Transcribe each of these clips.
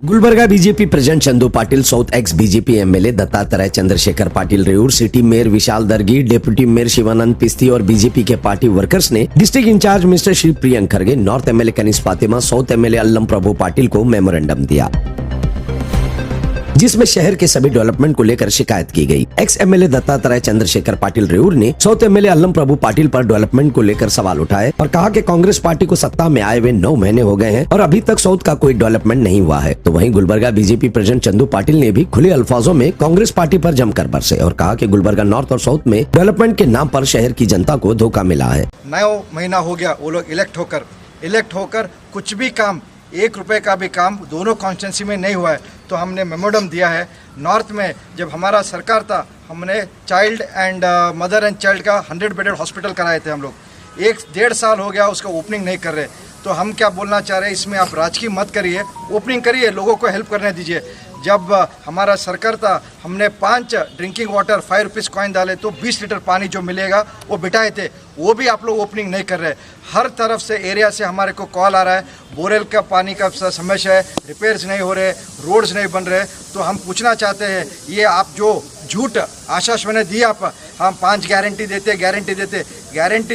Gulbarga BJP president Chandu Patil, south ex BJP MLA Dattatreya Chandrashekar Patil Revoor, city mayor Vishal Dargi, deputy mayor Shivanand Pisti और BJP के party workers ने district in charge mister Shri Priyank Kharge, north MLA Kaneez Fatima, south MLA Allam Prabhu Patil को memorandum दिया, जिसमें शहर के सभी डेवलपमेंट को लेकर शिकायत की गई। एक्स एमएलए दत्तात्रेय चंद्रशेखर पाटिल रेऊर ने साउथ एमएलए अल्लम प्रभु पाटिल पर डेवलपमेंट को लेकर सवाल उठाए और कहा कि कांग्रेस पार्टी को सत्ता में आए हुए 9 महीने हो गए हैं और अभी तक साउथ का कोई डेवलपमेंट नहीं हुआ है। तो वहीं गुलबर्गा बीजेपी प्रेसिडेंट चंदू पाटिल ने भी खुले अल्फाजों में कांग्रेस पार्टी पर जमकर बरसे और कहा कि गुलबर्गा नॉर्थ और साउथ में डेवलपमेंट के नाम पर शहर की जनता को धोखा मिला है। 9 महीना हो गया वो लोग इलेक्ट होकर कुछ भी काम, 1 रुपए का भी काम दोनों कॉन्स्टिट्यूंसी में नहीं हुआ है। तो हमने मेमोरेंडम दिया है। नॉर्थ में जब हमारा सरकार था, हमने child and mother and child का 100 बेडेड हॉस्पिटल कराए थे हम लोग। 1-1.5 साल हो गया उसका ओपनिंग नहीं कर रहे। तो हम क्या बोलना चाह रहे हैं, इसमें आप राजकीय मत करिए, ओपनिंग करिए, लोगों को हेल्प करने दीजिए। जब हमारा सरकार था, हमने 5 ड्रिंकिंग वाटर 5 रुपीज़ कॉइन डाले तो 20 लीटर पानी जो मिलेगा वो बिठाए थे, वो भी आप लोग ओपनिंग नहीं कर रहे। हर तरफ से एरिया से हमारे को कॉल आ रहा है, बोरेल का पानी का समस्या है, रिपेयर्स नहीं हो रहे, रोड्स नहीं बन रहे। तो हम पूछना चाहते हैं, ये आप जो झूठ आश्वासन दी, आप हम 5 गारंटी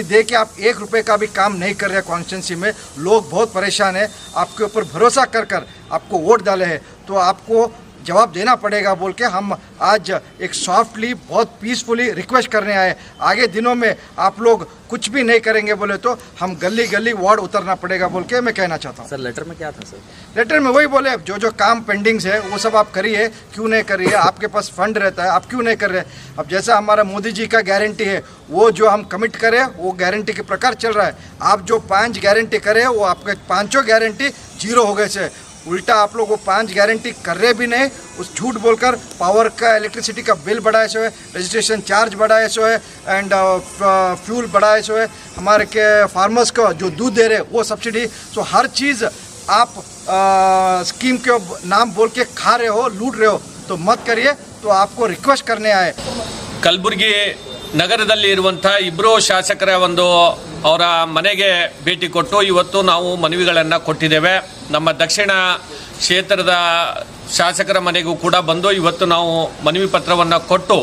दे के आप 1 रुपये का भी काम नहीं कर रहे कॉन्स्टिट्यूंसी में। लोग बहुत परेशान हैं, आपके ऊपर भरोसा कर आपको वोट डाले हैं, तो आपको जवाब देना पड़ेगा बोल के हम आज एक सॉफ्टली, बहुत पीसफुली रिक्वेस्ट करने आए। आगे दिनों में आप लोग कुछ भी नहीं करेंगे बोले तो हम गली गली वार्ड उतरना पड़ेगा बोल के मैं कहना चाहता हूँ। सर लेटर में क्या था सर? लेटर में वही बोले, जो काम पेंडिंग्स है वो सब आप करिए, क्यों नहीं करिए, आपके पास फंड रहता है, आप क्यों नहीं कर रहे। अब जैसा हमारा मोदी जी का गारंटी है, वो जो हम कमिट करें वो गारंटी के प्रकार चल रहा है। आप जो 5 गारंटी करें वो आपके 5 गारंटी 0 हो गए से। उल्टा आप लोग वो 5 गारंटी कर रहे भी नहीं, उस झूठ बोलकर पावर का, इलेक्ट्रिसिटी का बिल बढ़ाए सो है, रजिस्ट्रेशन चार्ज बढ़ाए सो है, एंड फ्यूल बढ़ाए सो है, हमारे के फार्मर्स को जो दूध दे रहे वो सब्सिडी। सो हर चीज़ आप स्कीम के नाम बोल के खा रहे हो, लूट रहे हो, तो मत करिए। तो आपको रिक्वेस्ट करने आए। ಕಲಬುರಗಿ ನಗರದಲ್ಲಿ ಇರುವಂಥ ಇಬ್ಬರು ಶಾಸಕರ ಅವರ ಮನೆಗೆ ಭೇಟಿ ಕೊಟ್ಟು ಇವತ್ತು ನಾವು ಮನವಿಗಳನ್ನು ಕೊಟ್ಟಿದ್ದೇವೆ. ನಮ್ಮ ದಕ್ಷಿಣ ಕ್ಷೇತ್ರದ ಶಾಸಕರ ಮನೆಗೂ ಕೂಡ ಬಂದು ಇವತ್ತು ನಾವು ಮನವಿ ಪತ್ರವನ್ನು ಕೊಟ್ಟು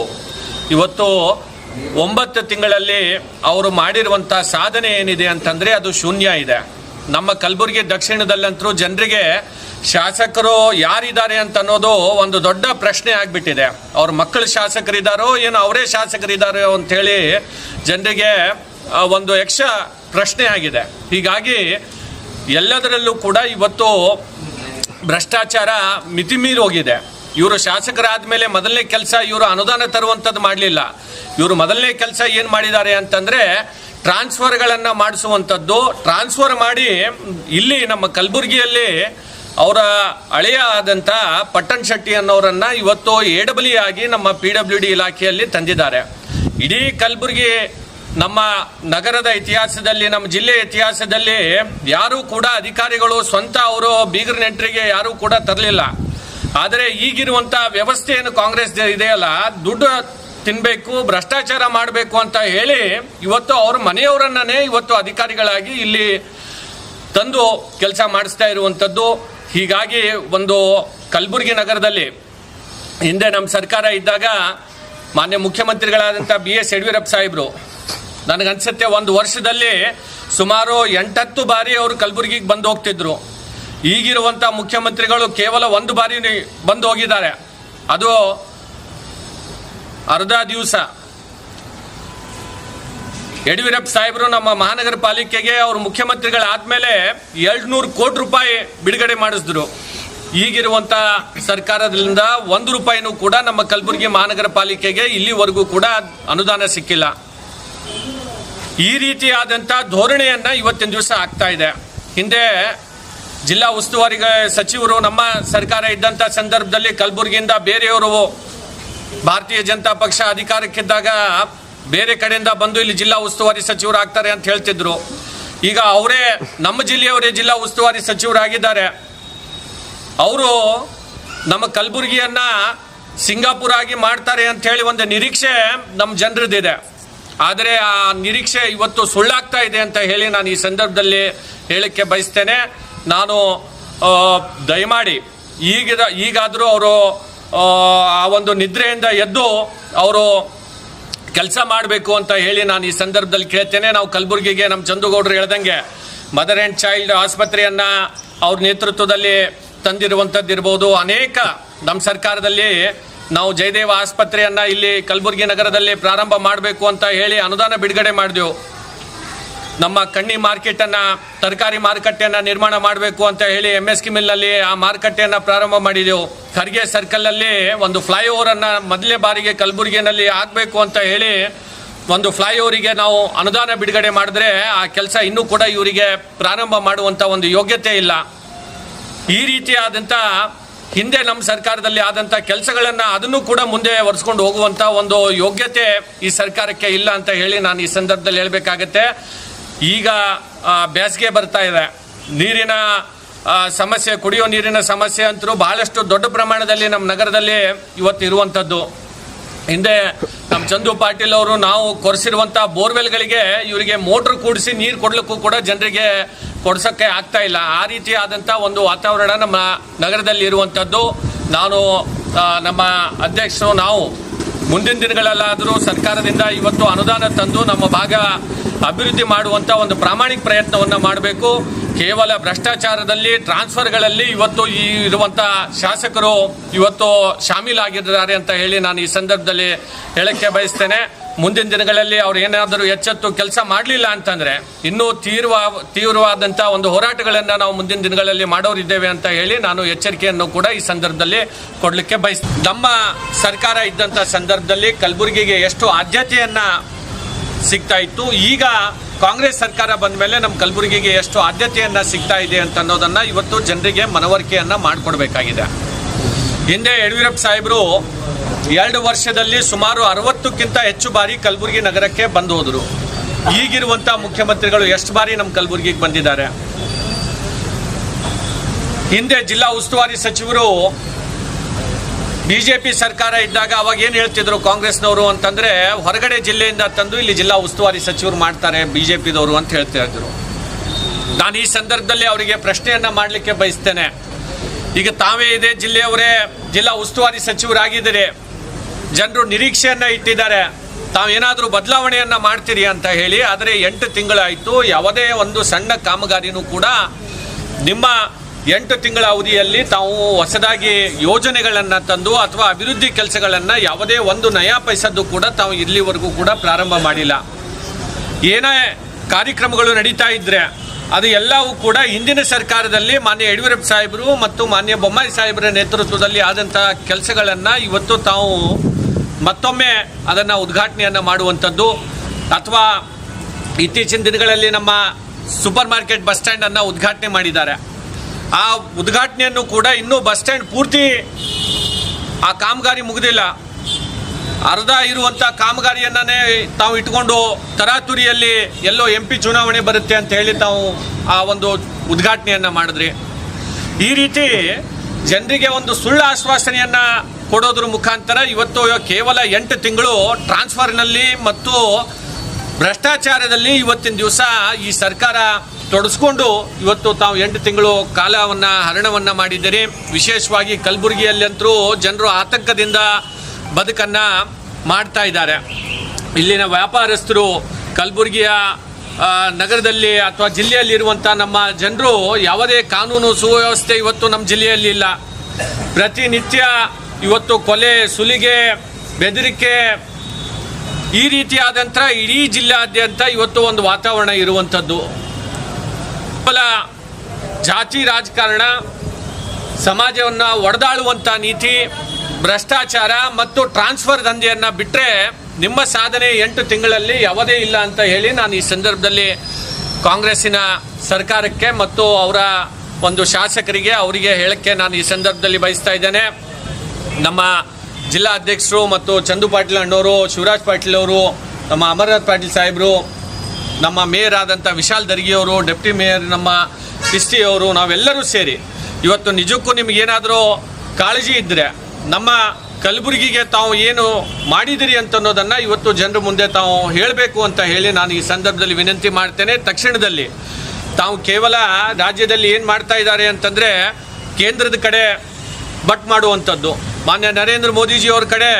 ಇವತ್ತು 9 ತಿಂಗಳಲ್ಲಿ ಅವರು ಮಾಡಿರುವಂಥ ಸಾಧನೆ ಏನಿದೆ ಅಂತಂದರೆ ಅದು ಶೂನ್ಯ ಇದೆ. ನಮ್ಮ ಕಲಬುರಗಿ ದಕ್ಷಿಣದಲ್ಲಂತರೂ ಜನರಿಗೆ ಶಾಸಕರು ಯಾರಿದ್ದಾರೆ ಅಂತ ಅನ್ನೋದು ಒಂದು ದೊಡ್ಡ ಪ್ರಶ್ನೆ ಆಗಿಬಿಟ್ಟಿದೆ. ಅವ್ರ ಮಕ್ಕಳು ಶಾಸಕರಿದ್ದಾರೋ ಏನೋ ಅವರೇ ಶಾಸಕರಿದ್ದಾರೋ ಅಂಥೇಳಿ ಜನರಿಗೆ ಒಂದು ಯಕ್ಷ ಪ್ರಶ್ನೆ ಆಗಿದೆ. ಹೀಗಾಗಿ ಎಲ್ಲದರಲ್ಲೂ ಕೂಡ ಇವತ್ತು ಭ್ರಷ್ಟಾಚಾರ ಮಿತಿಮೀರಿ ಹೋಗಿದೆ. ಇವರು ಶಾಸಕರಾದ ಮೇಲೆ ಮೊದಲನೇ ಕೆಲಸ ಇವರು ಅನುದಾನ ತರುವಂಥದ್ದು ಮಾಡಲಿಲ್ಲ. ಇವರು ಮೊದಲನೇ ಕೆಲಸ ಏನು ಮಾಡಿದ್ದಾರೆ ಅಂತಂದರೆ ಟ್ರಾನ್ಸ್ಫರ್ಗಳನ್ನು ಮಾಡಿಸುವಂಥದ್ದು. ಟ್ರಾನ್ಸ್ಫರ್ ಮಾಡಿ ಇಲ್ಲಿ ನಮ್ಮ ಕಲಬುರಗಿಯಲ್ಲಿ ಅವರ ಹಳೆಯ ಆದಂಥ ಪಟ್ಟಣ್ ಶೆಟ್ಟಿ ಅನ್ನೋರನ್ನು ಇವತ್ತು AWE ಆಗಿ ನಮ್ಮ PWD ಇಲಾಖೆಯಲ್ಲಿ ತಂದಿದ್ದಾರೆ. ಇಡೀ ಕಲಬುರಗಿ ನಮ್ಮ ನಗರದ ಇತಿಹಾಸದಲ್ಲಿ, ನಮ್ಮ ಜಿಲ್ಲೆಯ ಇತಿಹಾಸದಲ್ಲಿ ಯಾರೂ ಕೂಡ ಅಧಿಕಾರಿಗಳು ಸ್ವಂತ ಅವರು ಬೀಗರ ನೆಂಟರಿಗೆ ಯಾರೂ ಕೂಡ ತರಲಿಲ್ಲ. ಆದರೆ ಈಗಿರುವಂಥ ವ್ಯವಸ್ಥೆ ಏನು ಕಾಂಗ್ರೆಸ್ ಇದೆಯಲ್ಲ, ದುಡ್ಡು ತಿನ್ನಬೇಕು, ಭ್ರಷ್ಟಾಚಾರ ಮಾಡಬೇಕು ಅಂತ ಹೇಳಿ ಇವತ್ತು ಅವ್ರ ಮನೆಯವರನ್ನೇ ಇವತ್ತು ಅಧಿಕಾರಿಗಳಾಗಿ ಇಲ್ಲಿ ತಂದು ಕೆಲಸ ಮಾಡಿಸ್ತಾ ಇರುವಂಥದ್ದು. ಹೀಗಾಗಿ ಒಂದು ಕಲಬುರಗಿ ನಗರದಲ್ಲಿ ಹಿಂದೆ ನಮ್ಮ ಸರ್ಕಾರ ಇದ್ದಾಗ ಮಾನ್ಯ ಮುಖ್ಯಮಂತ್ರಿಗಳಾದಂಥ BS ಯಡಿಯೂರಪ್ಪ ಸಾಹೇಬರು ನನಗನ್ಸುತ್ತೆ ಒಂದು ವರ್ಷದಲ್ಲಿ ಸುಮಾರು 8-10 ಬಾರಿ ಅವರು ಕಲಬುರಗಿಗೆ ಬಂದು ಹೋಗ್ತಿದ್ರು. ಈಗಿರುವಂಥ ಮುಖ್ಯಮಂತ್ರಿಗಳು ಕೇವಲ 1 ಬಾರಿ ಬಂದು ಹೋಗಿದ್ದಾರೆ, ಅದು ಅರ್ಧ ದಿವಸ. ಯಡಿಯೂರಪ್ಪ ಸಾಹೇಬರು ನಮ್ಮ ಮಹಾನಗರ ಪಾಲಿಕೆಗೆ ಅವರು ಮುಖ್ಯಮಂತ್ರಿಗಳಾದಮೇಲೆ 200 ಕೋಟಿ ರೂಪಾಯಿ ಬಿಡುಗಡೆ ಮಾಡಿಸಿದ್ರು. ಈಗಿರುವಂಥ ಸರ್ಕಾರದಿಂದ 1 ರೂಪಾಯಿನೂ ಕೂಡ ನಮ್ಮ ಕಲಬುರಗಿ ಮಹಾನಗರ ಪಾಲಿಕೆಗೆ ಇಲ್ಲಿವರೆಗೂ ಕೂಡ ಅನುದಾನ ಸಿಕ್ಕಿಲ್ಲ. ಈ ರೀತಿಯಾದಂಥ ಧೋರಣೆಯನ್ನು ಇವತ್ತಿನ ದಿವಸ ಆಗ್ತಾ ಇದೆ. ಹಿಂದೆ ಜಿಲ್ಲಾ ಉಸ್ತುವಾರಿ ಸಚಿವರು ನಮ್ಮ ಸರ್ಕಾರ ಇದ್ದಂಥ ಸಂದರ್ಭದಲ್ಲಿ ಕಲಬುರಗಿಯಿಂದ ಬೇರೆಯವರು ಭಾರತೀಯ ಜನತಾ ಪಕ್ಷ ಅಧಿಕಾರಕ್ಕಿದ್ದಾಗ ಬೇರೆ ಕಡೆಯಿಂದ ಬಂದು ಇಲ್ಲಿ ಜಿಲ್ಲಾ ಉಸ್ತುವಾರಿ ಸಚಿವರು ಆಗ್ತಾರೆ ಅಂತ ಹೇಳ್ತಿದ್ರು. ಈಗ ಅವರೇ ನಮ್ಮ ಜಿಲ್ಲೆಯವರೇ ಜಿಲ್ಲಾ ಉಸ್ತುವಾರಿ ಸಚಿವರಾಗಿದ್ದಾರೆ. ಅವರು ನಮ್ಮ ಕಲಬುರಗಿಯನ್ನು ಸಿಂಗಾಪುರ ಆಗಿ ಮಾಡ್ತಾರೆ ಅಂತ ಹೇಳಿ ಒಂದು ನಿರೀಕ್ಷೆ ನಮ್ಮ ಜನರದ್ದಿದೆ. ಆದರೆ ಆ ನಿರೀಕ್ಷೆ ಇವತ್ತು ಸುಳ್ಳಾಗ್ತಾ ಇದೆ ಅಂತ ಹೇಳಿ ನಾನು ಈ ಸಂದರ್ಭದಲ್ಲಿ ಹೇಳಕ್ಕೆ ಬಯಸ್ತೇನೆ. ನಾನು ದಯಮಾಡಿ ಈಗಾದರೂ ಅವರು ಆ ಒಂದು ನಿದ್ರೆಯಿಂದ ಎದ್ದು ಅವರು ಕೆಲಸ ಮಾಡಬೇಕು ಅಂತ ಹೇಳಿ ನಾನು ಈ ಸಂದರ್ಭದಲ್ಲಿ ಕೇಳ್ತೇನೆ. ನಾವು ಕಲಬುರಗಿಗೆ ನಮ್ಮ ಚಂದುಗೌಡರು ಹೇಳ್ದಂಗೆ ಮದರ್ ಆ್ಯಂಡ್ ಚೈಲ್ಡ್ ಆಸ್ಪತ್ರೆಯನ್ನು ಅವ್ರ ನೇತೃತ್ವದಲ್ಲಿ ತಂದಿರುವಂಥದ್ದಿರ್ಬೋದು. ಅನೇಕ ನಮ್ಮ ಸರ್ಕಾರದಲ್ಲಿ ನಾವು ಜಯದೇವ ಆಸ್ಪತ್ರೆಯನ್ನು ಇಲ್ಲಿ ಕಲಬುರಗಿ ನಗರದಲ್ಲಿ ಪ್ರಾರಂಭ ಮಾಡಬೇಕು ಅಂತ ಹೇಳಿ ಅನುದಾನ ಬಿಡುಗಡೆ ಮಾಡಿದೆವು. ನಮ್ಮ ಕಣ್ಣಿ ಮಾರ್ಕೆಟನ್ನು, ತರಕಾರಿ ಮಾರುಕಟ್ಟೆಯನ್ನು ನಿರ್ಮಾಣ ಮಾಡಬೇಕು ಅಂತ ಹೇಳಿ MS ಮಿಲ್ನಲ್ಲಿ ಆ ಮಾರುಕಟ್ಟೆಯನ್ನು ಪ್ರಾರಂಭ ಮಾಡಿದೆವು. ಖರ್ಗೆ ಸರ್ಕಲಲ್ಲಿ ಒಂದು ಫ್ಲೈಓವರನ್ನು ಮೊದಲನೇ ಬಾರಿಗೆ ಕಲಬುರಗಿನಲ್ಲಿ ಆಗಬೇಕು ಅಂತ ಹೇಳಿ ಒಂದು ಫ್ಲೈಓವರಿಗೆ ನಾವು ಅನುದಾನ ಬಿಡುಗಡೆ ಮಾಡಿದ್ರೆ ಆ ಕೆಲಸ ಇನ್ನೂ ಕೂಡ ಇವರಿಗೆ ಪ್ರಾರಂಭ ಮಾಡುವಂಥ ಒಂದು ಯೋಗ್ಯತೆ ಇಲ್ಲ. ಈ ರೀತಿಯಾದಂಥ ಹಿಂದೆ ನಮ್ಮ ಸರ್ಕಾರದಲ್ಲಿ ಆದಂಥ ಕೆಲಸಗಳನ್ನು ಅದನ್ನು ಕೂಡ ಮುಂದೆ ಒರೆಸ್ಕೊಂಡು ಹೋಗುವಂಥ ಒಂದು ಯೋಗ್ಯತೆ ಈ ಸರ್ಕಾರಕ್ಕೆ ಇಲ್ಲ ಅಂತ ಹೇಳಿ ನಾನು ಈ ಸಂದರ್ಭದಲ್ಲಿ ಹೇಳಬೇಕಾಗತ್ತೆ. ಈಗ ಬೇಸಿಗೆ ಬರ್ತಾ ಇದೆ, ನೀರಿನ ಸಮಸ್ಯೆ, ಕುಡಿಯೋ ನೀರಿನ ಸಮಸ್ಯೆ ಅಂತೂ ಬಹಳಷ್ಟು ದೊಡ್ಡ ಪ್ರಮಾಣದಲ್ಲಿ ನಮ್ಮ ನಗರದಲ್ಲಿ ಇವತ್ತು ಇರುವಂಥದ್ದು. ಹಿಂದೆ ನಮ್ಮ ಚಂದು ಪಾಟೀಲ್ ಅವರು ನಾವು ಕೊರೆಸಿರುವಂಥ ಬೋರ್ವೆಲ್ಗಳಿಗೆ ಇವರಿಗೆ ಮೋಟ್ರ್ ಕೂಡಿಸಿ ನೀರು ಕೊಡ್ಲಿಕ್ಕೂ ಕೂಡ ಜನರಿಗೆ ಕೊಡ್ಸೋಕ್ಕೆ ಆಗ್ತಾ ಇಲ್ಲ. ಆ ರೀತಿಯಾದಂಥ ಒಂದು ವಾತಾವರಣ ನಮ್ಮ ನಗರದಲ್ಲಿ ಇರುವಂಥದ್ದು. ನಾನು ನಮ್ಮ ಅಧ್ಯಕ್ಷರು ನಾವು ಮುಂದಿನ ದಿನಗಳಲ್ಲಾದರೂ ಸರ್ಕಾರದಿಂದ ಇವತ್ತು ಅನುದಾನ ತಂದು ನಮ್ಮ ಭಾಗ ಅಭಿವೃದ್ಧಿ ಮಾಡುವಂಥ ಒಂದು ಪ್ರಾಮಾಣಿಕ ಪ್ರಯತ್ನವನ್ನು ಮಾಡಬೇಕು. ಕೇವಲ ಭ್ರಷ್ಟಾಚಾರದಲ್ಲಿ, ಟ್ರಾನ್ಸ್ಫರ್ಗಳಲ್ಲಿ ಇವತ್ತು ಈ ಇರುವಂಥ ಶಾಸಕರು ಇವತ್ತು ಶಾಮೀಲಾಗಿದ್ದಾರೆ ಅಂತ ಹೇಳಿ ನಾನು ಈ ಸಂದರ್ಭದಲ್ಲಿ ಹೇಳಕ್ಕೆ ಬಯಸ್ತೇನೆ. ಮುಂದಿನ ದಿನಗಳಲ್ಲಿ ಅವ್ರು ಏನಾದರೂ ಎಚ್ಚೆತ್ತು ಕೆಲಸ ಮಾಡಲಿಲ್ಲ ಅಂತಂದರೆ ಇನ್ನೂ ತೀವ್ರವಾದಂಥ ಒಂದು ಹೋರಾಟಗಳನ್ನು ನಾವು ಮುಂದಿನ ದಿನಗಳಲ್ಲಿ ಮಾಡೋರಿದ್ದೇವೆ ಅಂತ ಹೇಳಿ ನಾನು ಎಚ್ಚರಿಕೆಯನ್ನು ಕೂಡ ಈ ಸಂದರ್ಭದಲ್ಲಿ ಕೊಡಲಿಕ್ಕೆ ಬಯಸ್ತೇನೆ. ನಮ್ಮ ಸರ್ಕಾರ ಇದ್ದಂಥ ಸಂದರ್ಭದಲ್ಲಿ ಕಲಬುರಗಿಗೆ ಎಷ್ಟು ಆದ್ಯತೆಯನ್ನು ಸಿಗ್ತಾ ಇತ್ತು, ಈಗ ಕಾಂಗ್ರೆಸ್ ಸರ್ಕಾರ ಬಂದ ಮೇಲೆ ನಮ್ಮ ಕಲಬುರಗಿಗೆ ಎಷ್ಟು ಆದ್ಯತೆಯನ್ನು ಸಿಗ್ತಾ ಇದೆ ಅಂತ ಅನ್ನೋದನ್ನು ಇವತ್ತು ಜನರಿಗೆ ಮನವರಿಕೆಯನ್ನು ಮಾಡಿಕೊಡ್ಬೇಕಾಗಿದೆ. ಹಿಂದೆ ಯಡಿಯೂರಪ್ಪ ಸಾಹೇಬರು 2 ವರ್ಷದಲ್ಲಿ ಸುಮಾರು 60ಕ್ಕಿಂತ ಹೆಚ್ಚು ಬಾರಿ ಕಲಬುರಗಿ ನಗರಕ್ಕೆ ಬಂದು ಹೋದರು. ಈಗಿರುವಂಥ ಮುಖ್ಯಮಂತ್ರಿಗಳು ಎಷ್ಟು ಬಾರಿ ನಮ್ಮ ಕಲಬುರಗಿಗೆ ಬಂದಿದ್ದಾರೆ? ಹಿಂದೆ ಜಿಲ್ಲಾ ಉಸ್ತುವಾರಿ ಸಚಿವರು BJP ಸರ್ಕಾರ ಇದ್ದಾಗ ಅವಾಗ ಏನು ಹೇಳ್ತಿದ್ರು ಕಾಂಗ್ರೆಸ್ನವರು ಅಂತಂದರೆ, ಹೊರಗಡೆ ಜಿಲ್ಲೆಯಿಂದ ತಂದು ಇಲ್ಲಿ ಜಿಲ್ಲಾ ಉಸ್ತುವಾರಿ ಸಚಿವರು ಮಾಡ್ತಾರೆ BJPದವರು ಅಂತ ಹೇಳ್ತಾ ಇದ್ರು. ನಾನು ಈ ಸಂದರ್ಭದಲ್ಲಿ ಅವರಿಗೆ ಪ್ರಶ್ನೆಯನ್ನು ಮಾಡಲಿಕ್ಕೆ ಬಯಸ್ತೇನೆ. ಈಗ ತಾವೇ ಇದೇ ಜಿಲ್ಲೆಯವರೇ ಜಿಲ್ಲಾ ಉಸ್ತುವಾರಿ ಸಚಿವರಾಗಿದ್ದೀರಿ, ಜನರು ನಿರೀಕ್ಷೆಯನ್ನು ಇಟ್ಟಿದ್ದಾರೆ, ತಾವೇನಾದರೂ ಬದಲಾವಣೆಯನ್ನು ಮಾಡ್ತೀರಿ ಅಂತ ಹೇಳಿ. ಆದರೆ 8 ತಿಂಗಳಾಯಿತು, ಯಾವುದೇ ಒಂದು ಸಣ್ಣ ಕಾಮಗಾರಿನೂ ಕೂಡ ನಿಮ್ಮ 8 ತಿಂಗಳ ಅವಧಿಯಲ್ಲಿ ತಾವು ಹೊಸದಾಗಿ ಯೋಜನೆಗಳನ್ನು ತಂದು ಅಥವಾ ಅಭಿವೃದ್ಧಿ ಕೆಲಸಗಳನ್ನು ಯಾವುದೇ ಒಂದು ನಯಾ ಪೈಸದ್ದು ಕೂಡ ತಾವು ಇಲ್ಲಿವರೆಗೂ ಕೂಡ ಪ್ರಾರಂಭ ಮಾಡಿಲ್ಲ. ಏನೇ ಕಾರ್ಯಕ್ರಮಗಳು ನಡೀತಾ ಇದ್ದರೆ ಅದು ಎಲ್ಲವೂ ಕೂಡ ಹಿಂದಿನ ಸರ್ಕಾರದಲ್ಲಿ ಮಾನ್ಯ ಯಡಿಯೂರಪ್ಪ ಸಾಹೇಬರು ಮತ್ತು ಮಾನ್ಯ ಬೊಮ್ಮಾಯಿ ಸಾಹೇಬರ ನೇತೃತ್ವದಲ್ಲಿ ಆದಂಥ ಕೆಲಸಗಳನ್ನು ಇವತ್ತು ತಾವು ಮತ್ತೊಮ್ಮೆ ಅದನ್ನು ಉದ್ಘಾಟನೆಯನ್ನು ಮಾಡುವಂಥದ್ದು, ಅಥವಾ ಇತ್ತೀಚಿನ ದಿನಗಳಲ್ಲಿ ನಮ್ಮ ಸೂಪರ್ ಮಾರ್ಕೆಟ್ ಬಸ್ ಸ್ಟ್ಯಾಂಡನ್ನು ಉದ್ಘಾಟನೆ ಮಾಡಿದ್ದಾರೆ. ಆ ಉದ್ಘಾಟನೆಯನ್ನು ಕೂಡ ಇನ್ನೂ ಬಸ್ ಸ್ಟ್ಯಾಂಡ್ ಪೂರ್ತಿ ಆ ಕಾಮಗಾರಿ ಮುಗಿದಿಲ್ಲ. ಅರ್ಧ ಇರುವಂಥ ಕಾಮಗಾರಿಯನ್ನೇ ತಾವು ಇಟ್ಕೊಂಡು ತರಾತುರಿಯಲ್ಲಿ ಎಲ್ಲೋ MP ಚುನಾವಣೆ ಬರುತ್ತೆ ಅಂತ ಹೇಳಿ ತಾವು ಆ ಒಂದು ಉದ್ಘಾಟನೆಯನ್ನು ಮಾಡಿದ್ರಿ. ಈ ರೀತಿ ಜನರಿಗೆ ಒಂದು ಸುಳ್ಳು ಆಶ್ವಾಸನೆಯನ್ನು ಕೊಡೋದ್ರ ಮುಖಾಂತರ ಇವತ್ತು ಕೇವಲ 8 ತಿಂಗಳು ಟ್ರಾನ್ಸ್ಫರ್ನಲ್ಲಿ ಮತ್ತು ಭ್ರಷ್ಟಾಚಾರದಲ್ಲಿ ಇವತ್ತಿನ ದಿವಸ ಈ ಸರ್ಕಾರ ತೊಡಸ್ಕೊಂಡು ಇವತ್ತು ತಾವು 8 ತಿಂಗಳು ಕಾಲವನ್ನು ಹರಣವನ್ನು ಮಾಡಿದ್ದೀರಿ. ವಿಶೇಷವಾಗಿ ಕಲಬುರಗಿಯಲ್ಲಂತರೂ ಜನರು ಆತಂಕದಿಂದ ಬದುಕನ್ನು ಮಾಡ್ತಾ ಇದ್ದಾರೆ. ಇಲ್ಲಿನ ವ್ಯಾಪಾರಸ್ಥರು, ಕಲಬುರಗಿಯ ನಗರದಲ್ಲಿ ಅಥವಾ ಜಿಲ್ಲೆಯಲ್ಲಿರುವಂಥ ನಮ್ಮ ಜನರು ಯಾವುದೇ ಕಾನೂನು ಸುವ್ಯವಸ್ಥೆ ಇವತ್ತು ನಮ್ಮ ಜಿಲ್ಲೆಯಲ್ಲಿ ಇಲ್ಲ. ಪ್ರತಿನಿತ್ಯ ಇವತ್ತು ಕೊಲೆ, ಸುಲಿಗೆ, ಬೆದರಿಕೆ, ಈ ರೀತಿಯಾದಂಥ ಇಡೀ ಜಿಲ್ಲೆಯಾದ್ಯಂತ ಇವತ್ತು ಒಂದು ವಾತಾವರಣ ಇರುವಂಥದ್ದು. ಕೇವಲ ಜಾತಿ ರಾಜಕಾರಣ, ಸಮಾಜವನ್ನು ಒಡೆದಾಳುವಂಥ ನೀತಿ, ಭ್ರಷ್ಟಾಚಾರ ಮತ್ತು ಟ್ರಾನ್ಸ್ಫರ್ ದಂಧೆಯನ್ನು ಬಿಟ್ಟರೆ ನಿಮ್ಮ ಸಾಧನೆ 8 ತಿಂಗಳಲ್ಲಿ ಯಾವುದೇ ಇಲ್ಲ ಅಂತ ಹೇಳಿ ನಾನು ಈ ಸಂದರ್ಭದಲ್ಲಿ ಕಾಂಗ್ರೆಸ್ಸಿನ ಸರ್ಕಾರಕ್ಕೆ ಮತ್ತು ಅವರ ಒಂದು ಶಾಸಕರಿಗೆ ಅವರಿಗೆ ಹೇಳಕ್ಕೆ ನಾನು ಈ ಸಂದರ್ಭದಲ್ಲಿ ಬಯಸ್ತಾ ಇದ್ದೇನೆ. ನಮ್ಮ ಜಿಲ್ಲಾ ಅಧ್ಯಕ್ಷರು ಮತ್ತು ಚಂದು ಪಾಟೀಲ್ ಅಣ್ಣವರು, ಶಿವರಾಜ್ ಪಾಟೀಲ್ ಅವರು, ನಮ್ಮ ಅಮರನಾಥ್ ಪಾಟೀಲ್ ಸಾಹೇಬರು, ನಮ್ಮ ಮೇಯರ್ ಆದಂಥ ವಿಶಾಲ್ ದರ್ಗಿಯವರು, ಡೆಪ್ಟಿ ಮೇಯರ್ ನಮ್ಮ ಕಿಸ್ಟಿ ಅವರು, ನಾವೆಲ್ಲರೂ ಸೇರಿ ಇವತ್ತು ನಿಜಕ್ಕೂ ನಿಮಗೇನಾದರೂ ಕಾಳಜಿ ಇದ್ದರೆ ನಮ್ಮ ಕಲಬುರಗಿಗೆ ತಾವು ಏನು ಮಾಡಿದಿರಿ ಅಂತ ಅನ್ನೋದನ್ನು ಇವತ್ತು ಜನರ ಮುಂದೆ ತಾವು ಹೇಳಬೇಕು ಅಂತ ಹೇಳಿ ನಾನು ಈ ಸಂದರ್ಭದಲ್ಲಿ ವಿನಂತಿ ಮಾಡ್ತೇನೆ. ತಕ್ಷಣದಲ್ಲಿ ತಾವು ಕೇವಲ ರಾಜ್ಯದಲ್ಲಿ ಏನು ಮಾಡ್ತಾ ಇದ್ದಾರೆ ಅಂತಂದರೆ ಕೇಂದ್ರದ ಕಡೆ ಬಟ್ ಮಾಡುವಂಥದ್ದು. ಮಾನ್ಯ ನರೇಂದ್ರ ಮೋದಿಜಿಯವ್ರ ಕಡೆ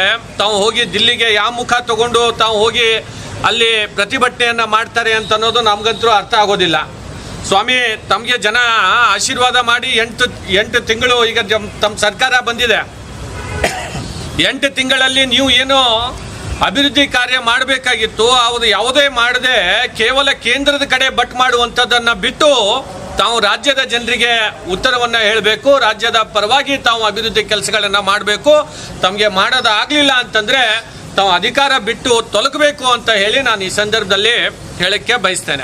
ತಾವು ಹೋಗಿ ದಿಲ್ಲಿಗೆ ಯಾವ ಮುಖ ತಗೊಂಡು ತಾವು ಹೋಗಿ ಅಲ್ಲಿ ಪ್ರತಿಭಟನೆಯನ್ನು ಮಾಡ್ತಾರೆ ಅಂತ ಅನ್ನೋದು ನಮಗಂತೂ ಅರ್ಥ ಆಗೋದಿಲ್ಲ. ಸ್ವಾಮಿ, ತಮಗೆ ಜನ ಆಶೀರ್ವಾದ ಮಾಡಿ 8 ತಿಂಗಳು ಈಗ ತಮ್ಮ ಸರ್ಕಾರ ಬಂದಿದೆ. 8 ತಿಂಗಳಲ್ಲಿ ನೀವು ಏನೋ ಅಭಿವೃದ್ಧಿ ಕಾರ್ಯ ಮಾಡಬೇಕಾಗಿತ್ತು, ಅದು ಯಾವುದೇ ಮಾಡದೆ ಕೇವಲ ಕೇಂದ್ರದ ಕಡೆ ಬಟ್ ಮಾಡುವಂಥದ್ದನ್ನು ಬಿಟ್ಟು ತಾವು ರಾಜ್ಯದ ಜನರಿಗೆ ಉತ್ತರವನ್ನು ಹೇಳಬೇಕು, ರಾಜ್ಯದ ಪರವಾಗಿ ತಾವು ಅಭಿವೃದ್ಧಿ ಕೆಲಸಗಳನ್ನು ಮಾಡಬೇಕು. ತಮಗೆ ಮಾಡೋದಾಗಲಿಲ್ಲ ಅಂತಂದರೆ ತಾವು ಅಧಿಕಾರ ಬಿಟ್ಟು ತೊಲಗಬೇಕು ಅಂತ ಹೇಳಿ ನಾನು ಈ ಸಂದರ್ಭದಲ್ಲಿ ಹೇಳಕ್ಕೆ ಬಯಸ್ತೇನೆ.